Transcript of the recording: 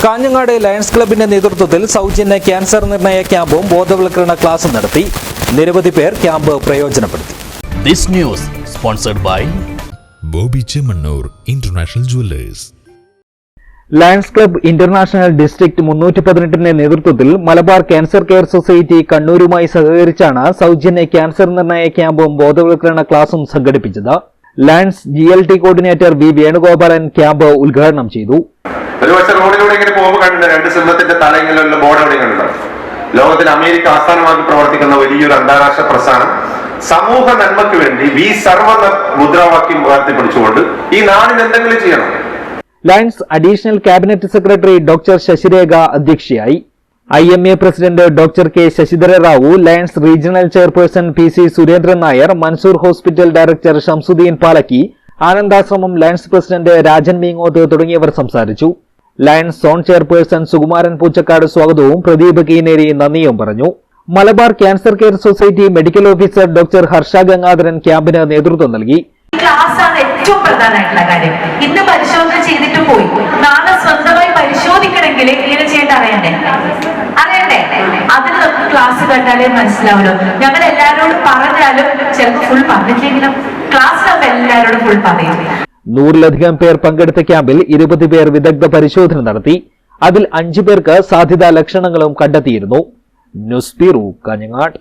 Kanhangad lions ക്ലബിന്റെ നേതൃത്വത്തിൽ സൗജന്യ ക്യാൻസർ നിർണയ ക്യാമ്പും ബോധവൽക്കരണ ക്ലാസും നടത്തി. നിരവധി പേർ ക്യാമ്പ് പ്രയോജനപ്പെടുത്തി. This news sponsored by Boby Chemmanur international jewellers. Lions Club International district 318ന്റെ നേതൃത്വത്തിൽ മലബാർ ക്യാൻസർ കെയർ സൊസൈറ്റി കണ്ണൂരുമായി സഹകരിച്ചാണ് സൗജന്യ ക്യാൻസർ നിർണയ ക്യാമ്പും ബോധവൽക്കരണ ക്ലാസും സംഘടിപ്പിച്ചത്. Lions GLT coordinator V Venugopalan camp ഉദ്ഘാടനം ചെയ്തു. ഒരു വർഷം റോഡിലൂടെ ഇങ്ങനെ പോകുമ്പോൾ കണ്ടിട്ട് രണ്ട് സിംഹത്തിന്റെ തലങ്ങളിലുള്ള ബോർഡ് അവിടെ കണ്ടു. ലോകത്തിൽ അമേരിക്ക ആസ്ഥാനമാക്കി പ്രവർത്തിക്കുന്ന വലിയൊരു അന്താരാഷ്ട്ര പ്രസ്ഥാനം സമൂഹ നന്മയ്ക്ക് വേണ്ടി വി സർവ മുദ്രാവാക്യം ഉയർത്തിപ്പിടിച്ചുകൊണ്ട് ഈ നാടിന് എന്തെങ്കിലും ചെയ്യണം. Lions additional cabinet secretary doctor Sasirekha അധ്യക്ഷയായി. IMA president doctor K Sasidhara Rao, Lions regional chairperson PC Surendran Nair, Mansoor hospital director Shamsuddin Palakki, Anandashramam Lions president Rajan Meengoth തുടങ്ങിയവർ സംസാരിച്ചു. Lions zone chairperson Sukumaran Poochakkad സ്വാഗതവും പ്രദീപ് കീനേരി നന്ദിയും പറഞ്ഞു. Malabar cancer care society medical officer doctor Harsha Gangadharan ക്യാമ്പിന് നേതൃത്വം നൽകി. ക്ലാസ് ആണ് ഏറ്റവും പ്രധാനമായിട്ടുള്ള കാര്യം. ഇന്ന് പരിശോധന ചെയ്തിട്ട് പോയി നാളെ സ്വന്തമായി പരിശോധിക്കണമെങ്കിൽ ഇങ്ങനെ ചെയ്യേണ്ട അറിയണ്ടേ? അതിന് നമുക്ക് ക്ലാസ് കണ്ടാലേ മനസ്സിലാവുള്ളൂ. ഞങ്ങൾ എല്ലാവരോടും പറഞ്ഞാലും ചിലപ്പോൾ ഫുൾ പറഞ്ഞില്ലെങ്കിലും ക്ലാസ് നമ്മൾ എല്ലാവരോടും ഫുൾ പറയും. 100-ലധികം പേർ പങ്കെടുത്ത ക്യാമ്പിൽ 20 പേർ വിദഗ്ധ പരിശോധന നടത്തി. അതിൽ 5 പേർക്ക് സാധ്യതാ ലക്ഷണങ്ങളും കണ്ടെത്തിയിരുന്നു. News bureau, Kanhangad.